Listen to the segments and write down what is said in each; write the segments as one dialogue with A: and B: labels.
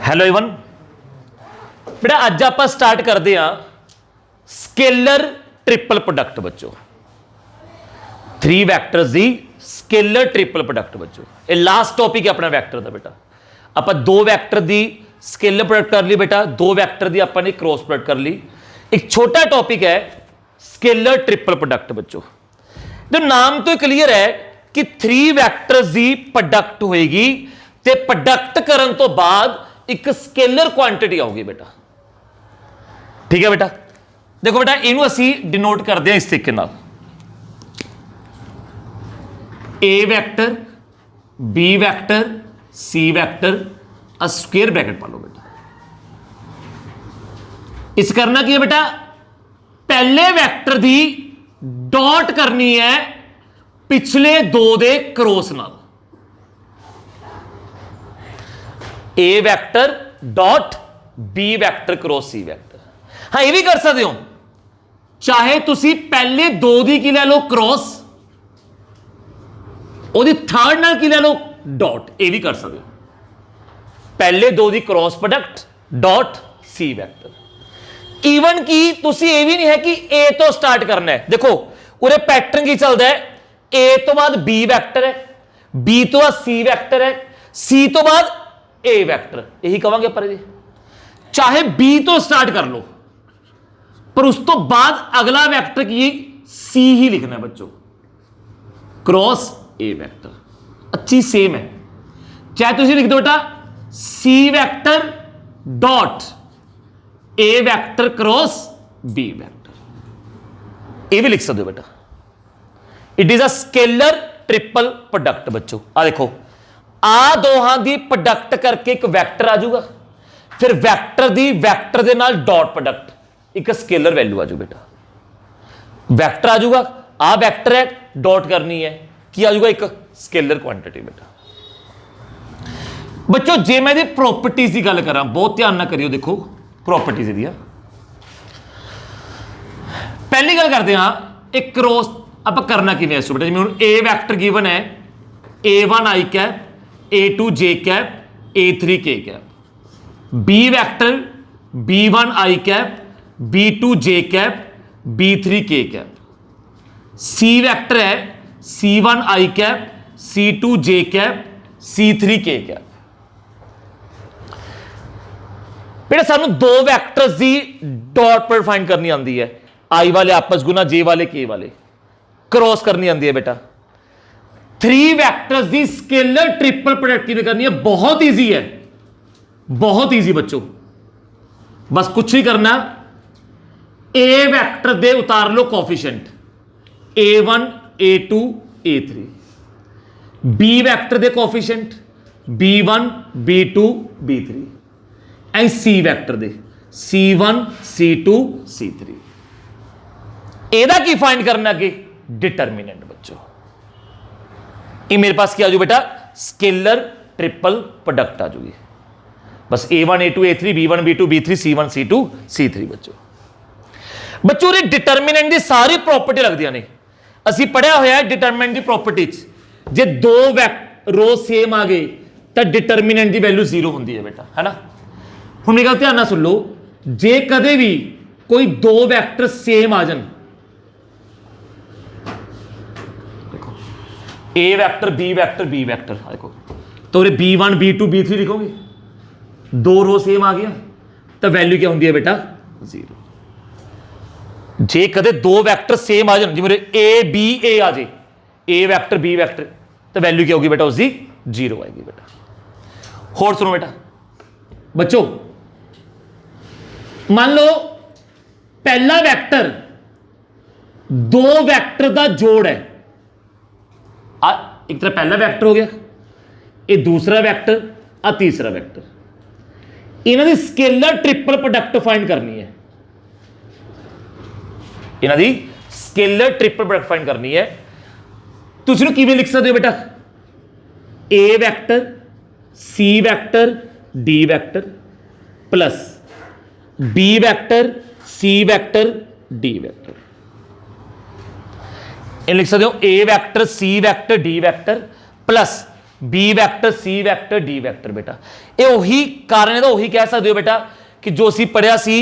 A: Hello even बेटा अज आप start करते हैं स्केलर ट्रिपल प्रोडक्ट बच्चों। 3 वैक्टर्स की स्केलर ट्रिपल प्रोडक्ट बच्चों। ये लास्ट टॉपिक है अपना वैक्टर का बेटा। आप 2 वैक्टर की स्केलर प्रोडक्ट कर ली बेटा, 2 वैक्टर की अपनी क्रॉस प्रोडक्ट कर ली। एक छोटा टॉपिक है स्केलर ट्रिपल प्रोडक्ट बच्चों। तो नाम तो क्लीयर है कि 3 वैक्टर्स की प्रोडक्ट होएगी ते प्रोडक्ट करन तो बाद एक स्केलर क्वांटिटी आऊगी बेटा। ठीक है बेटा, देखो बेटा इनू असी डिनोट करते हैं इस तरीके नाल। A vector, b vector, c vector, square bracket पा लो बेटा। इस करना की है बेटा, पहले वैक्टर दी डॉट करनी है पिछले 2 दे क्रॉस नाल। A vector dot b vector cross c vector. हाँ ये भी कर सकते हो, चाहे तुसी पहले 2 दी की ले लो क्रॉस, ओदी थर्ड नाल की ले लो डॉट, ये भी कर सकते हो। पहले 2 दी cross product dot c vector. Even की तुसी ये भी नहीं है कि ए तो स्टार्ट करना है। देखो उरे पैटर्न की चलता है, ए तो बाद बी वैक्टर है, बी तो बाद सी वैक्टर है, सी तो बाद ए वैक्टर, यही कहेंगे पर जी। चाहे बी तो स्टार्ट कर लो पर उस तो बाद अगला वैक्टर की सी ही लिखना है बच्चों, क्रॉस ए वैक्टर। अच्छी सेम है, चाहे तुम लिख दो बेटा C vector dot A vector cross B vector, ये भी लिख सकते हो बेटा। It is a scalar triple product बच्चों। आ देखो आ दोहां दी प्रोडक्ट करके एक वैक्टर आ जाऊगा, फिर वैक्टर दी वैक्टर दे नाल डॉट प्रोडक्ट, एक स्केलर वैल्यू आ जाऊ बेटा। वैक्टर आ जाऊगा, आ वैक्टर है डॉट करनी है कि आ जाऊगा एक स्केलर क्वांटिटी बेटा। बच्चों जे मैं प्रॉपर्टीज की गल करा, बहुत ध्यान ना करियो। देखो प्रॉपर्टीज दी पहली गल करते हैं, एक क्रॉस आप करना कि बेटा। जिवें ए वैक्टर गिवन है A1 आई कैप, A2 जे कैप, A3 के कैप। बी वैक्टर B1 आई कैप, B2 जे कैप, B3 के कैप। सी वैक्टर है C1 आई कैप, C2 जे कैप, C3 के कैप। बेटा सानू 2 वैक्टर्स की डॉट प्रोडक्ट फाइंड करनी आती है, आई वाले आपस गुना जे वाले के वाले, क्रॉस करनी आती है बेटा। 3 वैक्टर्स की स्केलर ट्रिपल प्रोडक्ट की करनी है, बहुत इजी है, बहुत इजी बच्चों। बस कुछ ही करना, ए वैक्टर दे उतार लो coefficient A1 A2 A3, b vector दे coefficient B1 B2 B3, and c vector दे C1 C2 C3। एदा की फाइंड करना कि डिटर्मिनेंट बच्चों। ये मेरे पास क्या आ जाऊ बेटा, स्केलर ट्रिपल प्रोडक्ट आ जाऊगी। बस A1 A2 A3 B1 B2 B3 C1 C2 C3 बच्चों ये डिटर्मिनेंट की सारी प्रॉपर्टी लगदियां ने। असी पढ़िया होया है डिटर्मिनेंट की प्रॉपर्टी जे 2 रो सेम आ गए तो डिटर्मिनेंट की वैल्यू 0 होंदी है बेटा, है ना। हुण मेरी गल ध्यान नाल सुन लो, जे कदे भी कोई 2 वैक्टर सेम आ जान, देखो a vector b vector b vector, देखो तो B1 B2 B3 लिखोगे, 2 रो सेम आ गया तो वैल्यू क्या होंदी है बेटा 0। जे कदे 2 वैक्टर सेम आ जाए, जिवें ए बी ए आ जाए, ए वैक्टर बी वैक्टर, तो वैल्यू क्या होगी बेटा उसकी 0 आएगी बेटा। होर सुनो बेटा बच्चों, मान लो पहला वैक्टर 2 वैक्टर का जोड़ है। एक तरह पहला वैक्टर हो गया, ये दूसरा वैक्टर, आ तीसरा वैक्टर। इन्हां दी स्केलर ट्रिपल प्रोडक्ट फाइंड करनी है, इन्हां दी स्केलर ट्रिपल प्रोडक्ट फाइंड करनी है। तुसीं नूं किवें लिख सकते हो बेटा, a vector c vector d vector plus b vector c vector d vector. इन लिख सकते हो a vector c vector d vector plus b vector c vector d vector बेटा ये ਉਹੀ ਕਾਰਨ ਇਹਦਾ ਉਹੀ ਕਹਿ ਸਕਦੇ ਹੋ ਬੇਟਾ ਕਿ ਜੋ ਅਸੀਂ ਪੜਿਆ ਸੀ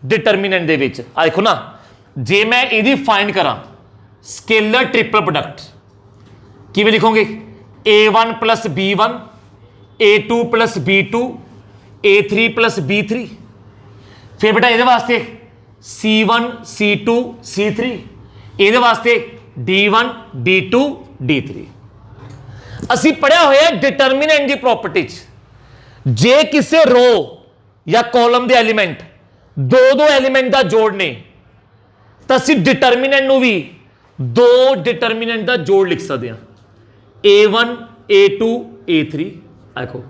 A: ਡਿਟਰਮੀਨੈਂਟ ਦੇ ਵਿੱਚ ਆ ਦੇਖੋ ਨਾ ਜੇ ਮੈਂ ਇਹਦੀ ਫਾਈਂਡ ਕਰਾਂ ਸਕੇਲਰ ਟ੍ਰਿਪਲ ਪ੍ਰੋਡਕਟ ਕਿਵੇਂ ਲਿਖੋਗੇ a1 b1 a2 b2 a3 b3 फिर बेटा ये वास्ते C1 C2 C3 ये वास्ते D1 D2 D3 असी पढ़िया होया डिटरमिनेंट की प्रॉपर्टी जे किसी रो या कॉलम के एलीमेंट दो दो एलीमेंट का जोड़ ने तो असी डिटरमिनेंट नू भी दो डिटरमिनेंट का जोड़ लिख सकते हैं A1 A2 A3 देखो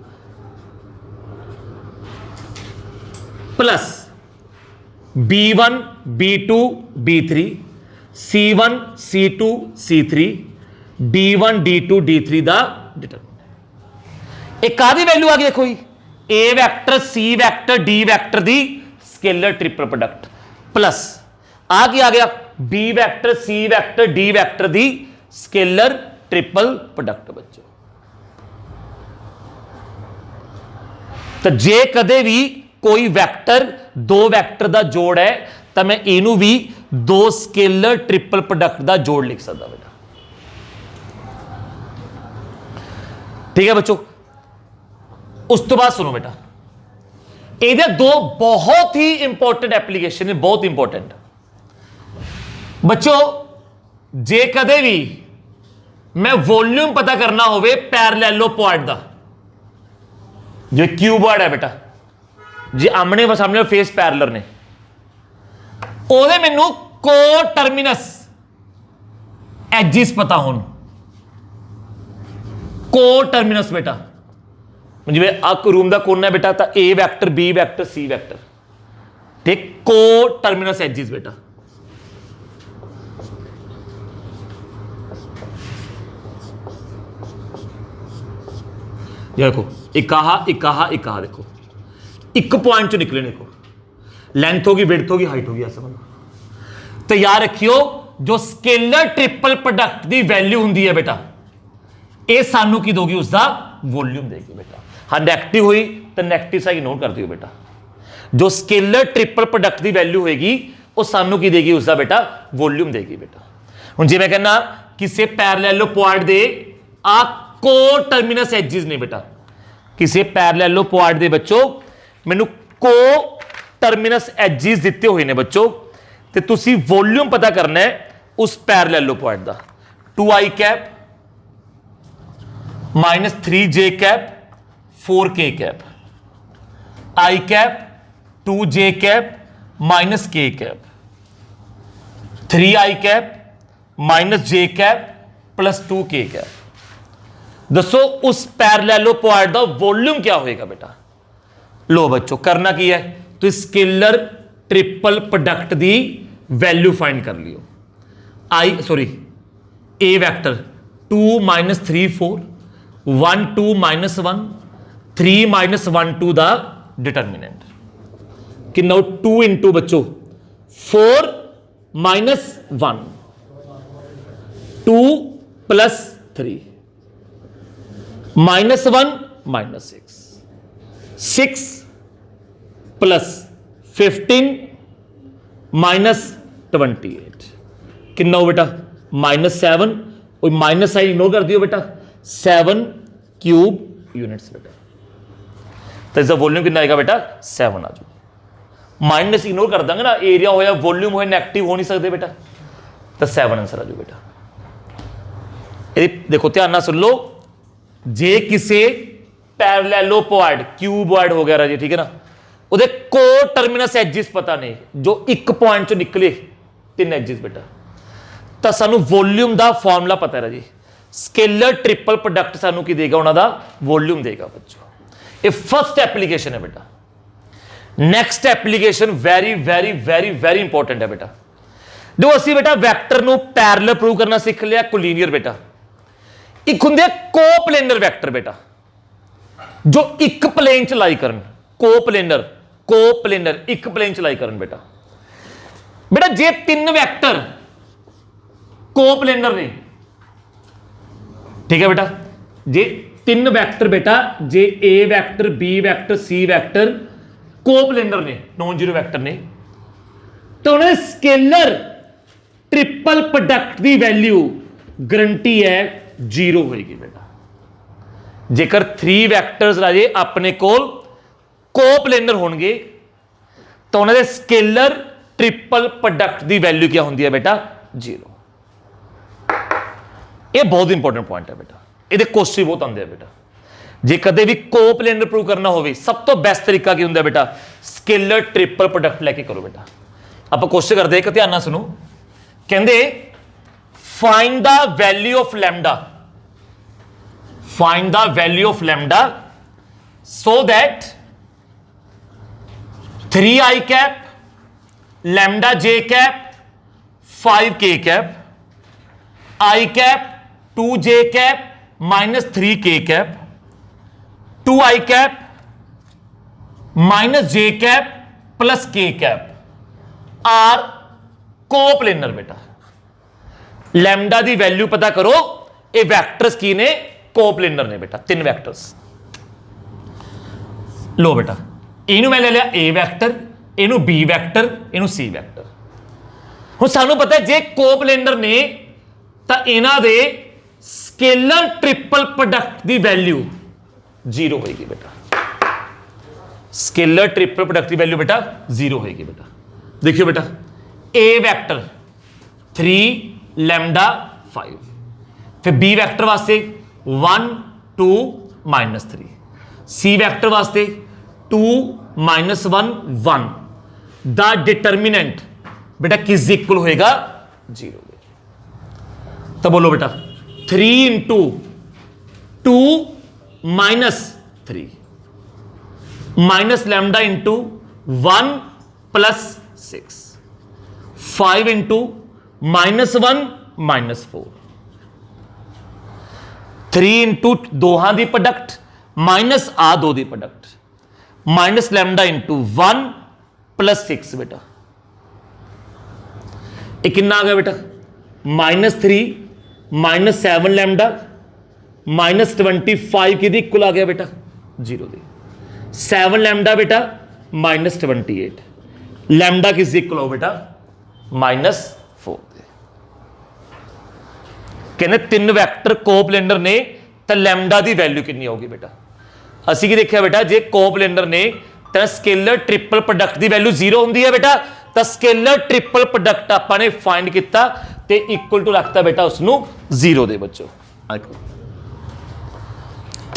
A: plus B1 B2 B3 C1 C2 C3 D1 D2 D3 ਦਾ ਡਿਟਰਮੀਨੈਂਟ ਇਹ ਕਾਦੀ ਵੈਲਿਊ ਆ ਗਈ ਦੇਖੋ ਜੀ A vector C vector D vector the scaler triple product plus ਆ ਕੀ ਆ ਗਿਆ B vector C vector D vector ਦੀ ਸਕੇਲਰ ਟ੍ਰਿਪਲ ਪ੍ਰੋਡਕਟ ਬੱਚੋ ਤਾਂ ਜੇ ਕਦੇ ਵੀ कोई वैक्टर दो वैक्टर का जोड़ है तो मैं इनू भी दो स्केलर ट्रिपल प्रोडक्ट का जोड़ लिख सकता बेटा ठीक है बच्चों उस तो बाद सुनो बेटा ये दो बहुत ही इंपॉर्टेंट एप्लीकेशन है बहुत इंपॉर्टेंट बच्चों जे कदे भी मैं वॉल्यूम पता करना होवे पैरेललोपॉइड का जो क्यूबॉइड है बेटा जे आमने सामने फेस पैरेलल ने ओदे मैनू को टर्मिनस एजिस पता होन को टर्मिनस बेटा जिवें अक रूम का कोना है बेटा तो a vector b vector c vector ठीक को टर्मिनस एजिस बेटा देखो इकाहा इकाहा इकाहा देखो एक पॉइंट चो निकले देखो लेंथ होगी विड्थ होगी हाइट होगी ऐसा बना तो याद रखियो जो स्केलर ट्रिपल प्रोडक्ट की वैल्यू होंगी है बेटा ये सानू की दोगी उसका वॉल्यूम देगी बेटा हाँ नेगेटिव हुई तो नेगेटिव साइड नोट कर दियो बेटा जो स्केलर ट्रिपल प्रोडक्ट की वैल्यू होगी वो सानू की देगी उसका बेटा वॉल्यूम देगी बेटा हुण जे मैं कहना किसी पैरेललोपॉइड दे आ को टर्मिनस एजिस ने बेटा किसी पैरेललोपॉइड दे बच्चों मैनू को टर्मिनस एजिस दिते हुए ने बच्चों ते तुसी वॉल्यूम पता करना है उस पैरेललोपॉइड का 2i cap -3j cap 4k cap i cap 2j cap -k cap 3i cap -j cap +2k cap दसो उस पैरेललोपॉइड का वॉल्यूम क्या होएगा बेटा लो बच्चों करना की है तो स्केलर ट्रिपल प्रोडक्ट की वैल्यू फाइंड कर लियो आई सॉरी ए वैक्टर 2 -3 4 1 2 -1 3 -1 2 का डिटरमिनेंट कि 2 इंटू बच्चों 4 -1 2 +3 -1 -6 6 +15 -28 कितना हो बेटा -7 और माइनस साइन इग्नोर कर दियो बेटा 7 क्यूब यूनिट्स बेटा तो इसका वॉल्यूम कितना आएगा बेटा 7 आ जाओ माइनस इग्नोर कर देंगे ना एरिया होया वॉल्यूम होया नेगेटिव हो नहीं सकते बेटा तो 7 आंसर आ जाओ बेटा देखो ध्यान ना सुन लो जे किसी पैरेललोपॉइड क्यूबॉइड हो गया राजी ठीक है ना उहदे को टर्मिनस एजिस पता नहीं जो एक पॉइंट चो निकले 3 एजिस बेटा तो सानू वॉल्यूम का फॉर्मूला पता है राजी स्केलर ट्रिपल प्रोडक्ट सानू की देगा उन्होंने वॉल्यूम देगा बच्चों ये फर्स्ट एप्लीकेशन है बेटा next application very very very very important है बेटा जो असी बेटा वैक्टर नू पैरेलल प्रूव करना सीख लिया कोलिनियर बेटा एक होंगे कोप्लेनर वैक्टर बेटा जो एक प्लेन च लाई करन कोप्लेनर एक प्लेन च लाई करन बेटा बेटा जे 3 वैक्टर कोप्लेनर ने ठीक है बेटा जे तीन वैक्टर बेटा जे a vector b vector c vector coplanar ने नॉन जीरो वैक्टर ने तो उन्हें स्केलर ट्रिपल प्रोडक्ट की वैल्यू गारंटी है जीरो होगी बेटा जेकर थ्री वैक्टर्स राजे अपने कोल कोप्लेनर होंगे तो उन्होंने स्केलर ट्रिपल प्रोडक्ट की वैल्यू क्या होंगी है बेटा जीरो ये बहुत इंपॉर्टेंट पॉइंट है बेटा ये क्वेश्चन बहुत आते हैं बेटा जे कदे भी कोप्लेनर प्रूव करना हो सब तो बेस्ट तरीका की होंगे बेटा स्केलर ट्रिपल प्रोडक्ट लैके करो बेटा आप क्वेश्चन करते एक ध्यान ना सुनो कहते find the value of lambda find the value of lambda so that 3i cap lambda J cap 5k cap i cap 2j cap -3k cap 2i cap -j cap +k cap are coplanar बेटा lambda की value पता करो ये vectors की ने coplanar ने बेटा तीन वैक्टर्स लो बेटा इनू मैं ले लिया ए वैक्टर इनू बी वैक्टर इनू सी वैक्टर हुण सानू पता है जे कोप्लेनर ने तो इन्हां दे स्केलर ट्रिपल प्रोडक्ट की वैल्यू जीरो होगी बेटा स्केलर ट्रिपल प्रोडक्ट की वैल्यू बेटा जीरो होगी बेटा देखियो बेटा ए वैक्टर 3 लैम्डा 5 फिर बी वैक्टर वास्ते 1 2 -3 सी वैक्टर वास्ते 2 -1 1 द डिटर्मिनेंट बेटा किस इक्वल होएगा जीरो तो बोलो बेटा 3 × 2 -3 माइनस लैम्डा इंटू 1 + 6 5 × -1 -4 3 × दोहां दी प्रोडक्ट माइनस आ दो दी प्रोडक्ट माइनस लैम्डा इंटू 1 + 6 बेटा ये कितना आ गया बेटा -3 -7 लैम्डा -25 कि इक्वल आ गया बेटा जीरो दी 7 लैम्डा बेटा -28 लैम्डा किस इक्वल हो बेटा -4 कहने तीन वैक्टर कोप्लेनर ने तो लैम्डा की वैल्यू कितनी होगी बेटा असी की देखा बेटा जे कोप्लेनर ने तो स्केलर ट्रिपल प्रोडक्ट की वैल्यू जीरो होंगी है बेटा तो स्केलर ट्रिपल प्रोडक्ट आपने फाइंड किया तो इक्वल टू रखता बेटा उसनों जीरो दे बच्चों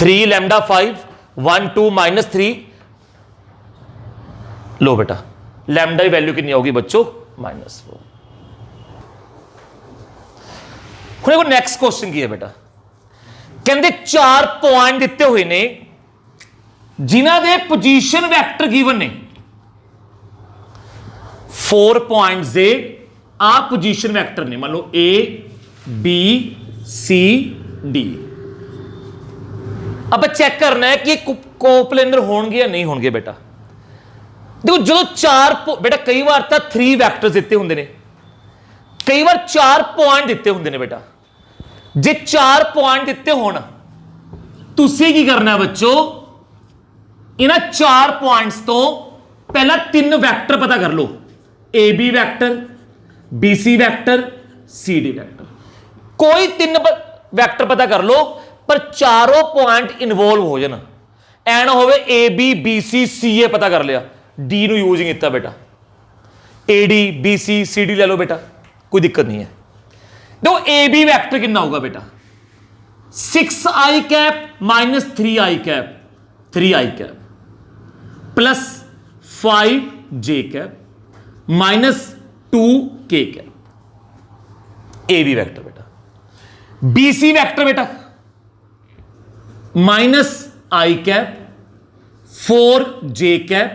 A: 3 लैम्डा 5 1 2 -3 लो बेटा लैम्डा की वैल्यू कितनी होगी बच्चों -4 देखो नेक्स्ट क्वेश्चन की है बेटा कहते 4 पॉइंट दिते हुए ने जिन्हां दे पोजीशन वैक्टर गिवन ने 4 पॉइंट से आ पोजीशन वैक्टर ने मान लो A B C D अब चेक करना है कि कोप्लेनर होंगे या नहीं होंगे बेटा देखो जो 4 बेटा कई बार तो 3 वैक्टर्स दिते होंगे ने कई बार 4 पॉइंट दिते होंगे ने बेटा जे 4 पॉइंट दिते होना तुसी की करना है बच्चों इन्हां 4 पॉइंट्स तो पहला 3 वैक्टर पता कर लो a B vector b C vector c D vector कोई 3 वैक्टर पता कर लो पर चारों पॉइंट इन्वॉल्व हो जाना ऐ ना होवे ए बी बी सी सी ए पता कर लिया डी नु यूज नहीं किया बेटा A D B C C D ले लो बेटा कोई दिक्कत नहीं है देखो ए बी वैक्टर कितना होगा बेटा 6i cap -3i cap 3i cap plus 5j cap -2k cap A B vector बेटा बी सी वैक्टर बेटा -i cap 4j cap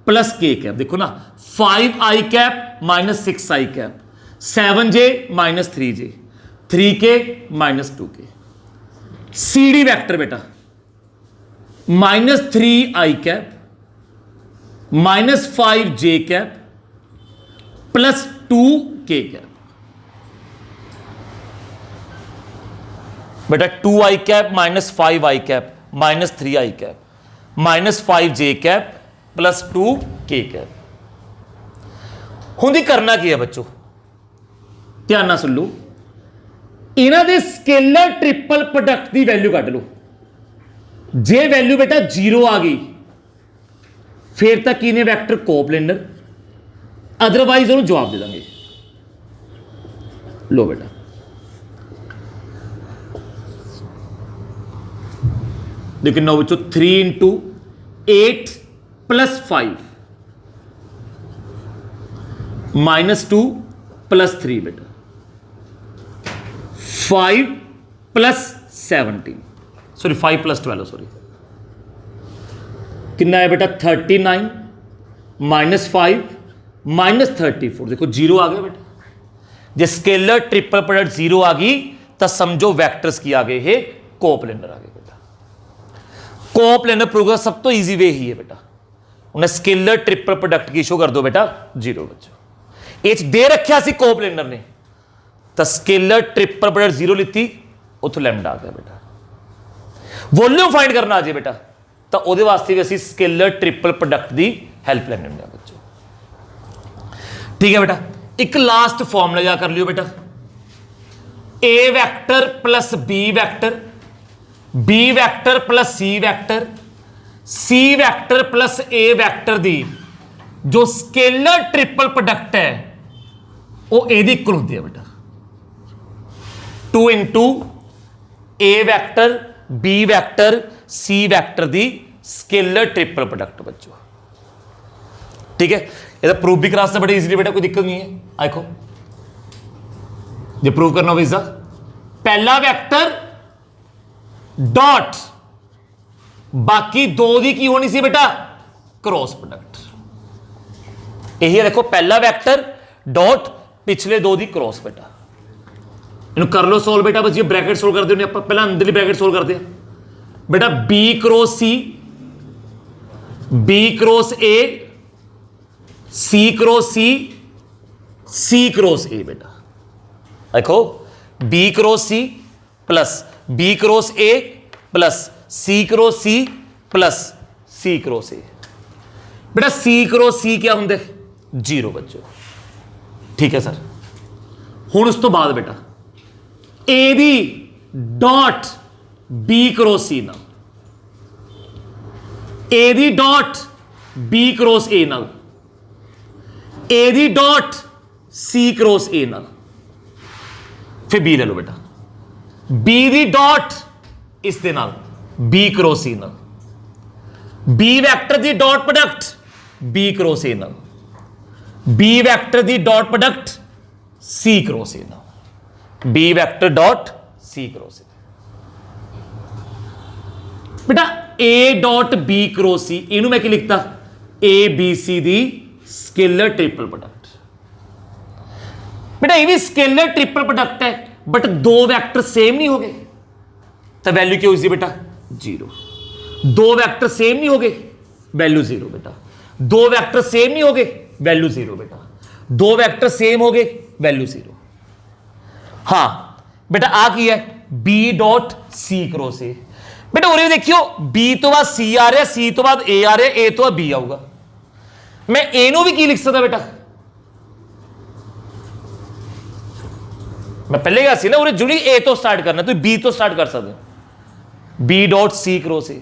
A: plus k cap देखो ना 5i cap -6i cap 7j -3j 3k -2k C D vector बेटा -3i cap -5j cap plus 2k cap बेटा 2i cap minus 5i cap minus 3i cap minus 5j cap plus 2k cap. हुण करना की है बच्चों, ध्यान ना सुन लो, इन्हां दे स्केलर ट्रिपल प्रोडक्ट की वैल्यू कट लो। जे वैल्यू बेटा 0 आ गई फिर तक इन्हें वैक्टर कोप्लेनर, अदरवाइज उन्होंने जवाब दे देंगे। लो बेटा लेकिन नौ बच्चों 3 इंटू 8 प्लस 5 माइनस 2 प्लस 3 बेटा 5 प्लस 17 सॉरी 5 प्लस 12 सॉरी कितना है बेटा 39 माइनस 5 माइनस 34 देखो 0 आ गया बेटा। जे स्केलर ट्रिपल प्रोडक्ट 0 आ गई तो समझो वैक्टर्स की आ गए है कोप्लेनर आ गए बेटा। कोप्लेनर प्रूव का सब तो इजी वे ही है बेटा, उन्हें स्केलर ट्रिपल प्रोडक्ट की शो कर दो बेटा 0 बच्चों। एच दे रखा सी कोप्लेनर ने तो स्केलर ट्रिपल प्रोडक्ट 0 लीती उतो लैम्डा आ गया बेटा। वॉल्यूम फाइंड करना आ जाए बेटा तो ਉਹਦੇ ਵਾਸਤੇ भी ਅਸੀਂ स्केलर ट्रिपल प्रोडक्ट की हेल्प लेने बच्चों। ठीक है बेटा, एक लास्ट फॉर्मूला याद कर लियो बेटा, a vector plus b vector plus c vector plus a vector दी जो स्केलर ट्रिपल प्रोडक्ट है वो एदी इक्वल होती है बेटा 2 into a vector b vector c vector दी स्केलर ट्रिपल प्रोडक्ट बच्चों। ठीक है, ये प्रूफ भी करा सकते बड़े इजीली बेटा, कोई दिक्कत नहीं है। देखो ये प्रूव करना होगा, पहला वेक्टर डॉट बाकी दो दी की होनी सी बेटा क्रॉस प्रोडक्ट। यही है देखो, पहला वेक्टर डॉट पिछले दो दी क्रॉस बेटा। इन्हें कर लो सोल्व बेटा, बस ये ब्रैकेट सोल्व कर दो, पहला अंदरली ब्रैकेट सोल्व कर दिया बेटा। B cross C, B cross A, C cross C, C cross ए बेटा। देखो B cross C plus B cross A plus C cross C plus C cross ए बेटा। सी क्रॉस सी क्या होंगे 0 बच्चों। ठीक है सर, हुण उस तो बाद बेटा ए दी डॉट बी क्रॉस सी नाल, ए दी डॉट बी क्रॉस ए नाल, ए दी डॉट सी क्रॉस ए नाल, फिर बी ले लो बेटा, बी दी डॉट इस दे नाल बी क्रॉस सी नाल, बी वैक्टर दी dot product b cross a नाल, बी वैक्टर दी dot product c cross a नाल, बी वैक्टर डॉट सी क्रॉस ए बेटा। A dot b cross c इनू मैं क्या लिखता ए बी सी दी स्केलर ट्रिपल प्रोडक्ट बेटा। ये भी स्केलर ट्रिपल प्रोडक्ट है बट दो वैक्टर सेम नहीं हो गए तो वैल्यू क्या हुई बेटा 0। दो वैक्टर सेम नहीं हो गए वैल्यू 0 बेटा। दो वैक्टर सेम नहीं हो गए वैल्यू 0 बेटा। दो वैक्टर सेम हो गए वैल्यू 0। हां बेटा आ की है बी डॉट सी क्रॉस ए बेटा। और देखियो बी तो बाद सी आ रहा, सी तो बाद ए आ रहा, ए तो बाद बी आऊगा। मैं ए नो भी की लिख सकता बेटा, मैं पहले क्या सी ना उरे जुड़ी ए तो स्टार्ट करना तो बी तो स्टार्ट कर सकते बी डॉट सी क्रॉस ए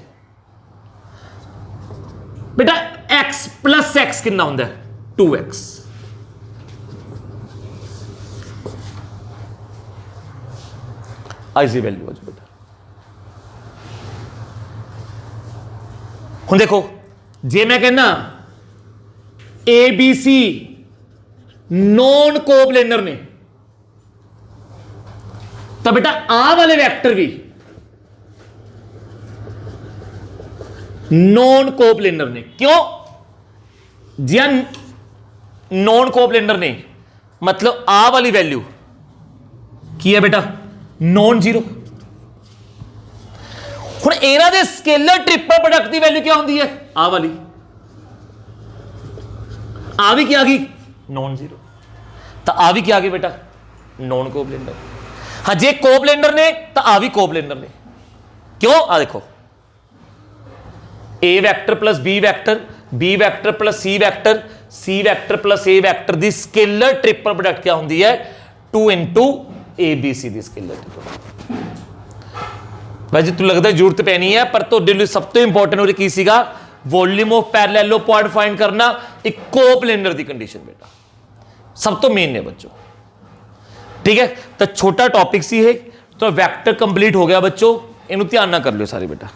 A: बेटा। एक्स प्लस एक्स कितना होंगे 2x। आई सी वैल्यू हो बेटा। हुण देखो जे मैं कहना A B C non coplanar ने तो बेटा आ वाले वेक्टर भी नॉन कोप्लेनर ने। क्यों जी नॉन कोप्लेनर ने मतलब आ वाली वैल्यू की है बेटा नॉन जीरो। हुण इन्हां दे स्केलर ट्रिपल प्रोडक्ट की वैल्यू क्या होंदी है आ वाली, आ भी क्या आ गई नॉन जीरो, तो आ भी क्या आ गई बेटा नॉन कोप्लेनर। हाँ जे कोप्लेंडर ने तो आ भी कोप्लेंडर ने, क्यों आ देखो a vector plus b vector plus c vector plus a vector दी स्केलर ट्रिपल प्रोडक्ट क्या होंगी है 2 इंटू ए बी सी दी स्केलर ट्रिपल। वैसे तू लगता है जरूरत पैनी है, पर तो सब तो इंपॉर्टेंट हो की सीगा वॉल्यूम ऑफ पैरेललोपॉइड फाइंड करना, एक कोप्लेंडर दी कंडीशन बेटा सब तो मेन है बच्चों। ठीक है, तो छोटा टॉपिक सी है, तो वेक्टर कंप्लीट हो गया बच्चों, इन्हों ध्यान ना कर लियो सारे बेटा।